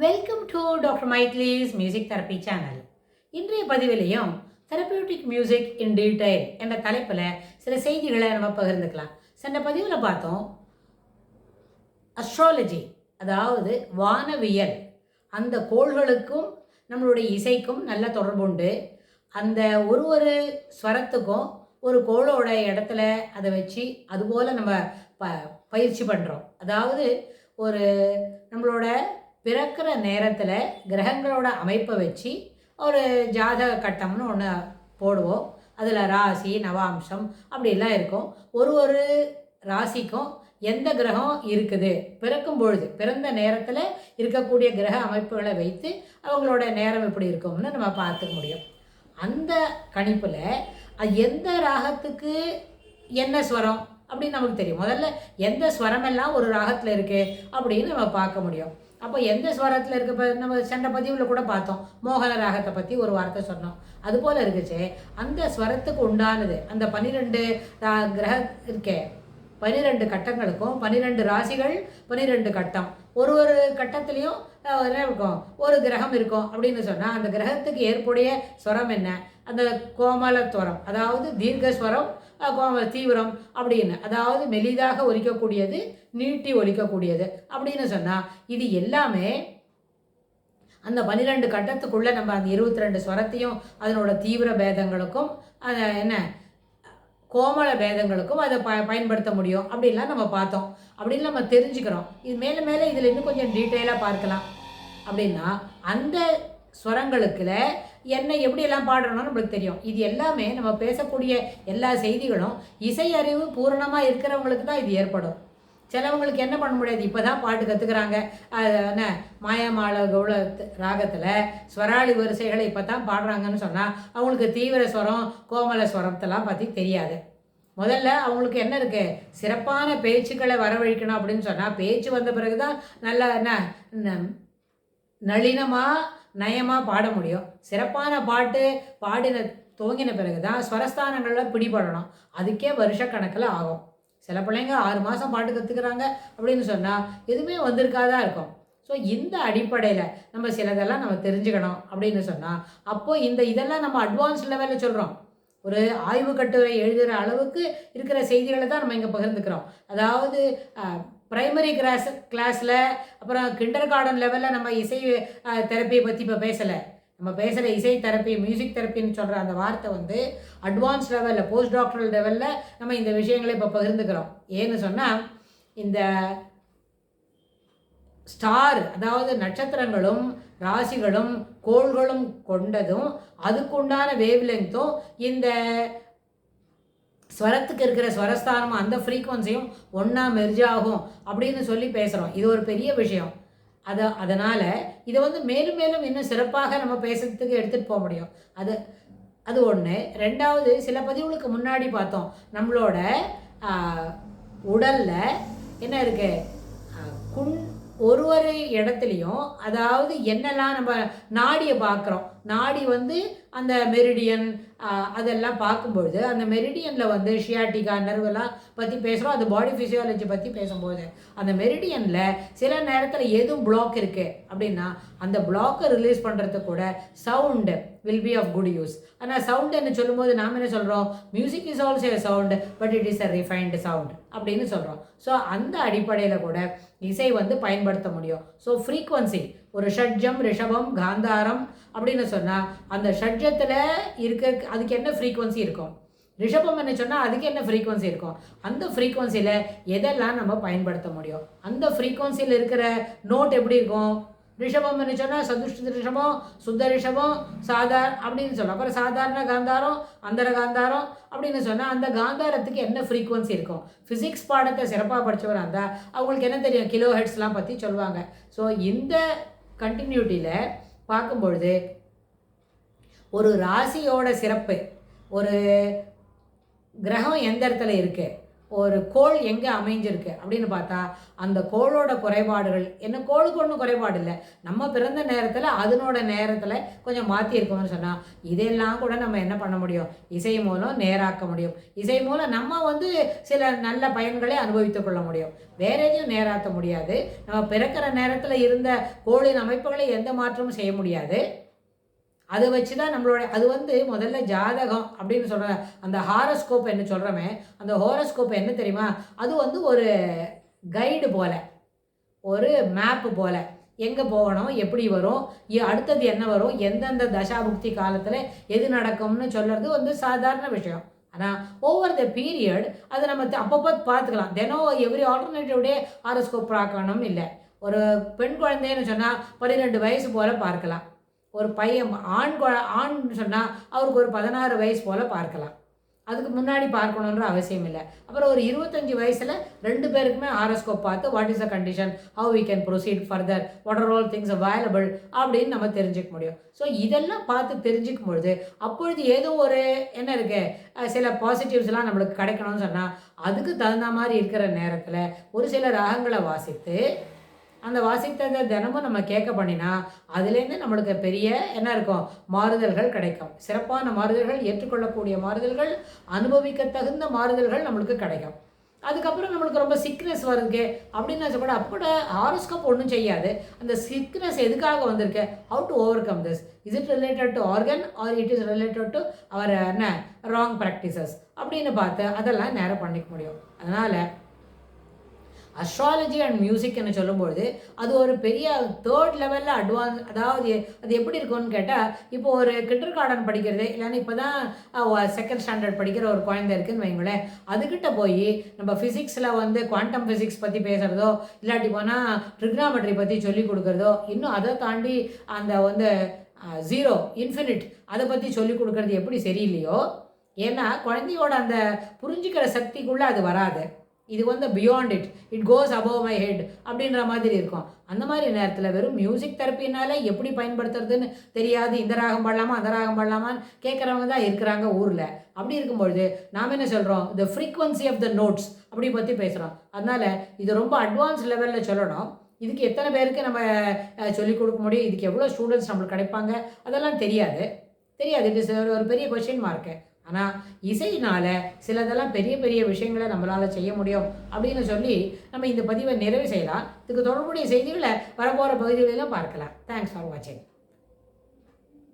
Welcome to doctor Maithili's music therapy channel. இன்றைய பதிவிலையும் therapeutic music in detail என்ற தலைப்பில் சில செய்திகளை நம்ம பகிர்ந்துக்கலாம். சென்ற பதிவில் பார்த்தோம் அஸ்ட்ராலஜி, அதாவது வானவியல். அந்த கோள்களுக்கும் நம்மளுடைய இசைக்கும் நல்ல தொடர்புண்டு. அந்த ஒரு ஸ்வரத்துக்கும் ஒரு கோளோட இடத்துல அதை வச்சு அதுபோல் நம்ம பயிற்சி பண்ணுறோம். அதாவது ஒரு நம்மளோட பிறக்கிற நேரத்தில் கிரகங்களோட அமைப்பை வச்சு ஒரு ஜாதக கட்டம்னு ஒன்று போடுவோம். அதில் ராசி நவாம்சம் அப்படிலாம் இருக்கும். ஒரு ராசிக்கும் எந்த கிரகம் இருக்குது, பிறக்கும் பொழுது பிறந்த நேரத்தில் இருக்கக்கூடிய கிரக அமைப்புகளை வைத்து அவங்களோட நேரம் எப்படி இருக்கும்னு நம்ம பார்த்துக்க முடியும். அந்த கணிப்பில் எந்த ராகத்துக்கு என்ன ஸ்வரம் அப்படின்னு நமக்கு தெரியும். முதல்ல எந்த ஸ்வரமெல்லாம் ஒரு ராகத்தில் இருக்குது அப்படின்னு நம்ம பார்க்க முடியும். அப்போ எந்த ஸ்வரத்தில் இருக்க, நம்ம சென்ற பதிவில் கூட பார்த்தோம், மோகன ராகத்தை பற்றி ஒரு வார்த்தை சொன்னோம். அதுபோல் இருக்குச்சு அந்த ஸ்வரத்துக்கு உண்டானது. அந்த 12 கிரக இருக்கே, 12 கட்டங்களுக்கும் 12 ராசிகள், 12 கட்டம். ஒரு கட்டத்துலேயும் என்ன இருக்கும், ஒரு கிரகம் இருக்கும் அப்படின்னு சொன்னால் அந்த கிரகத்துக்கு ஏற்புடைய ஸ்வரம் என்ன, அந்த கோமலஸ்வரம், அதாவது தீர்க்கஸ்வரம், தீவிரம் அப்படின்னு, அதாவது மெலிதாக ஒலிக்கக்கூடியது, நீட்டி ஒலிக்கக்கூடியது அப்படின்னு சொன்னால் இது எல்லாமே அந்த 12 கட்டத்துக்குள்ளே நம்ம அந்த 22 ஸ்வரத்தையும் அதனோட தீவிர பேதங்களுக்கும் என்ன கோமல பேதங்களுக்கும் அதை பயன்படுத்த முடியும் அப்படின்லாம் நம்ம பார்த்தோம். அப்படின்னு நம்ம தெரிஞ்சுக்கிறோம். இது மேலே மேலே இதில் இன்னும் கொஞ்சம் டீட்டெயிலாக பார்க்கலாம். அப்படின்னா அந்த ஸ்வரங்களுக்குல என்ன எப்படியெல்லாம் பாடுறோம்னு நம்மளுக்கு தெரியும். இது எல்லாமே நம்ம பேசக்கூடிய எல்லா செய்திகளும் இசை அறிவு பூரணமாக இருக்கிறவங்களுக்கு தான் இது ஏற்படும். சிலவங்களுக்கு என்ன பண்ண முடியாது, இப்போ தான் பாட்டு கற்றுக்குறாங்க, என்ன மாயமாள கௌள ராகத்தில் ஸ்வராளி வரிசைகளை இப்போ தான் பாடுறாங்கன்னு சொன்னால் அவங்களுக்கு தீவிர ஸ்வரம் கோமல ஸ்வரத்தெல்லாம் பற்றி தெரியாது. முதல்ல அவங்களுக்கு என்ன இருக்குது, சிறப்பான பேச்சுக்களை வரவழைக்கணும் அப்படின்னு சொன்னால் பேச்சு வந்த பிறகு தான் நல்லா என்ன நளினமாக நயமாக பாட முடியும். சிறப்பான பாட்டு பாடின துவங்கின பிறகு தான் ஸ்வரஸ்தானங்களில் பிடிபடணும். அதுக்கே வருஷக்கணக்கில் ஆகும். சில பிள்ளைங்க 6 மாதம் பாட்டு கற்றுக்குறாங்க அப்படின்னு சொன்னால் எதுவுமே வந்திருக்காதான் இருக்கும். ஸோ இந்த அடிப்படையில் நம்ம சிலதெல்லாம் நம்ம தெரிஞ்சுக்கணும் அப்படின்னு சொன்னால் அப்போது இதெல்லாம் நம்ம அட்வான்ஸ் லெவலில் சொல்கிறோம். ஒரு ஆய்வு கட்டுரை எழுதுகிற அளவுக்கு இருக்கிற செய்திகளை தான் நம்ம இங்கே பகிர்ந்துக்கிறோம். அதாவது ப்ரைமரி கிளாஸில் அப்புறம் கிண்டர் கார்டன் லெவலில் நம்ம இசை தெரப்பியை பற்றி இப்போ பேசலை. நம்ம பேசுகிற இசை தெரப்பி, மியூசிக் தெரப்பின்னு சொல்கிற அந்த வார்த்தை அட்வான்ஸ் லெவலில், போஸ்ட் டாக்டரல் லெவலில் நம்ம இந்த விஷயங்களை இப்போ பகிர்ந்துக்கிறோம். ஏன்னு சொன்னால் இந்த ஸ்டார், அதாவது நட்சத்திரங்களும் ராசிகளும் கோள்களும் கொண்டதும் அதுக்குண்டான வேவ் லெங்க்த்தும் இந்த ஸ்வரத்துக்கு இருக்கிற ஸ்வரஸ்தானமும் அந்த ஃப்ரீக்வன்சியும் ஒன்றா மெர்ஜ் ஆகும் அப்படின்னு சொல்லி பேசுகிறோம். இது ஒரு பெரிய விஷயம். அதனால் இதை மேலும் மேலும் இன்னும் சிறப்பாக நம்ம பேசுறதுக்கு எடுத்துகிட்டு போக முடியும். அது ஒன்று. ரெண்டாவது, சில பதிவுகளுக்கு முன்னாடி பார்த்தோம், நம்மளோட உடலில் என்ன இருக்குது, ஒரு இடத்துலையும், அதாவது என்னெல்லாம் நம்ம நாடியை பார்க்குறோம். நாடி அந்த மெரிடியன் அதெல்லாம் பார்க்கும்பொழுது அந்த மெரிடியனில் ஷியாட்டிகா நர்வெல்லாம் பற்றி பேசுகிறோம். அது பாடி ஃபிசியாலஜி பற்றி பேசும்போது அந்த மெரிடியனில் சில நேரத்தில் எதுவும் பிளாக் இருக்குது அப்படின்னா அந்த பிளாக்கை ரிலீஸ் பண்ணுறதுக்கு கூட sound will be of good use. ஆனால் சவுண்டுன்னு சொல்லும்போது நாம் என்ன சொல்கிறோம், music is also a sound but it is a refined sound அப்படின்னு சொல்கிறோம். ஸோ அந்த அடிப்படையில் கூட இசை பயன்படுத்த முடியும். ஸோ ஃப்ரீக்வன்சி, ஒரு ஷட்ஜம், ரிஷபம், காந்தாரம் அப்படின்னு சொன்னால் அந்த ஷட்ஜத்தில் இருக்க அதுக்கு என்ன ஃப்ரீக்வன்சி இருக்கும், ரிஷபம் என்ன சொன்னால் அதுக்கு என்ன ஃப்ரீக்வன்சி இருக்கும், அந்த ஃப்ரீக்வன்சியில் எதெல்லாம் நம்ம பயன்படுத்த முடியும். அந்த ஃப்ரீக்வன்சியில் இருக்கிற நோட் எப்படி இருக்கும், ரிஷபம்னு சொன்னால் சதுஷ்ட ரிஷபம், சுத்த ரிஷபம், அப்படின்னு சொல்லலாம். அப்புறம் சாதாரண காந்தாரம், அந்தர காந்தாரம் அப்படின்னு சொன்னால் அந்த காந்தாரத்துக்கு என்ன ஃப்ரீக்வன்சி இருக்கும். ஃபிசிக்ஸ் பாடத்தை சிறப்பாக படித்தவராக இருந்தால் அவங்களுக்கு என்ன தெரியும், கிலோ ஹெர்ட்ஸ்லாம் பற்றி சொல்லுவாங்க. ஸோ இந்த கண்டினியூட்டியில் பார்க்கும்பொழுது ஒரு ராசியோட சிறப்பு, ஒரு கிரகம் எந்த இடத்துல இருக்குது, ஒரு கோள் எங்கே அமைஞ்சிருக்கு அப்படின்னு பார்த்தா அந்த கோளோட குறைபாடுகள் என்ன, கோளுக்கு ஒன்றும் குறைபாடு இல்லை, நம்ம பிறந்த நேரத்தில் அதனோட நேரத்தில் கொஞ்சம் மாற்றிருக்கோம்னு சொன்னால் இதெல்லாம் கூட நம்ம என்ன பண்ண முடியும், இசை மூலம் நேராக்க முடியும். இசை மூலம் நம்ம வந்து சில நல்ல பயன்களை அனுபவித்துக் கொள்ள முடியும். வேற எதையும் நேராக்க முடியாது. நம்ம பிறக்கிற நேரத்தில் இருந்த கோளின் அமைப்புகளை எந்த மாற்றமும் செய்ய முடியாது. அதை வச்சு தான் நம்மளோட அது வந்து முதல்ல ஜாதகம் அப்படின்னு சொல்கிற அந்த ஹாரோஸ்கோப் என்ன சொல்கிறோமே, அந்த ஹாரோஸ்கோப் என்ன தெரியுமா, அது வந்து ஒரு கைடு போல், ஒரு மேப்பு போல், எங்கே போகணும், எப்படி வரும், அடுத்தது என்ன வரும், எந்தெந்த தசாபுக்தி காலத்தில் எது நடக்கும்னு சொல்கிறது வந்து சாதாரண விஷயம். ஆனால் ஓவர் த பீரியட் அதை நம்ம அப்பப்போ பார்த்துக்கலாம். தினம் எவ்ரி ஆல்டர்னேட்டிவ் டே ஹாரோஸ்கோப் பார்க்கணும் இல்லை. ஒரு பெண் குழந்தைன்னு சொன்னால் 12 வயசு போல் பார்க்கலாம். ஒரு பையன் ஆண் சொன்னால் அவருக்கு ஒரு 16 வயசு போல் பார்க்கலாம். அதுக்கு முன்னாடி பார்க்கணுன்ற அவசியம் இல்லை. அப்புறம் ஒரு 25 வயசில் 2 பேருக்குமே ஹாரோஸ்கோப் பார்த்து what is the condition, how we can proceed further, what are all things available அப்படின்னு நம்ம தெரிஞ்சுக்க முடியும். ஸோ இதெல்லாம் பார்த்து தெரிஞ்சுக்கும் பொழுது அப்பொழுது ஏதோ ஒரு என்ன இருக்கு, சில பாசிட்டிவ்ஸ்லாம் நம்மளுக்கு கிடைக்கணும்னு சொன்னால் அதுக்கு தகுந்த மாதிரி இருக்கிற நேரத்தில் ஒரு சில ராகங்களை வாசித்து அந்த வாசித்ததை தினமும் நம்ம கேட்க பண்ணினா அதுலேருந்து நம்மளுக்கு பெரிய என்ன இருக்கும், மாறுதல்கள் கிடைக்கும். சிறப்பான மாறுதல்கள், ஏற்றுக்கொள்ளக்கூடிய மாறுதல்கள், அனுபவிக்க தகுந்த மாறுதல்கள் நம்மளுக்கு கிடைக்கும். அதுக்கப்புறம் நம்மளுக்கு ரொம்ப சிக்னஸ் வருது அப்படின்னு கூட அப்போ ஹாரோஸ்கோப் ஒன்றும் செய்யாது. அந்த சிக்னஸ் எதுக்காக வந்திருக்கு, how to overcome this, is it related to organ or it is related to அவர் என்ன ராங் ப்ராக்டிசஸ் அப்படின்னு பார்த்து அதெல்லாம் நேரம் பண்ணிக்க முடியும். அதனால் அஸ்ட்ராலஜி அண்ட் மியூசிக்னு சொல்லும்போது அது ஒரு பெரிய 3rd லெவலில் அட்வான்ஸ். அதாவது அது எப்படி இருக்கும்னு கேட்டால், இப்போ ஒரு கிண்டர் கார்டன் படிக்கிறது இல்லைன்னா இப்போ தான் 2nd ஸ்டாண்டர்ட் படிக்கிற ஒரு குழந்தை இருக்குதுன்னு வைங்களேன், அதுக்கிட்ட போய் நம்ம ஃபிசிக்ஸில் வந்து குவாண்டம் ஃபிசிக்ஸ் பற்றி பேசுகிறதோ இல்லாட்டி போனால் ட்ரிக்னாமெட்ரி பற்றி சொல்லி கொடுக்குறதோ, இன்னும் அதை தாண்டி அந்த வந்து 0 இன்ஃபினிட் அதை பற்றி சொல்லி கொடுக்குறது எப்படி சரியில்லையோ, ஏன்னா குழந்தையோட அந்த புரிஞ்சிக்கிற சக்திக்குள்ளே அது வராது. இது வந்து beyond it goes above my head அப்படின்ற மாதிரி இருக்கும். அந்த மாதிரி நேரத்தில் வெறும் மியூசிக் தெரப்பினால எப்படி பயன்படுத்துறதுன்னு தெரியாது, இந்த ராகம் பாடலாமா அந்த ராகம் பாடலாமான்னு கேட்குறவங்க தான் இருக்கிறாங்க ஊரில். அப்படி இருக்கும்பொழுது நாம் என்ன சொல்கிறோம், the frequency of the notes அப்படி பற்றி பேசுகிறோம். அதனால் இது ரொம்ப அட்வான்ஸ் லெவலில் சொல்லணும். இதுக்கு எத்தனை பேருக்கு நம்ம சொல்லிக் கொடுக்க முடியும், இதுக்கு எவ்வளோ ஸ்டூடெண்ட்ஸ் நம்மளுக்கு கிடைப்பாங்க அதெல்லாம் தெரியாது. இட் இஸ் ஒரு பெரிய கொஸ்டின் மார்க்கு. ஆனால் இசையினால் சிலதெல்லாம் பெரிய பெரிய விஷயங்களை நம்மளால் செய்ய முடியும் அப்படின்னு சொல்லி நம்ம இந்த பதிவை நிறைவு செய்யலாம். இதுக்கு தொடர்புடைய செய்திகளை வரப்போகிற பகுதிகளெல்லாம் பார்க்கலாம். தேங்க்ஸ் ஃபார் வாட்சிங்.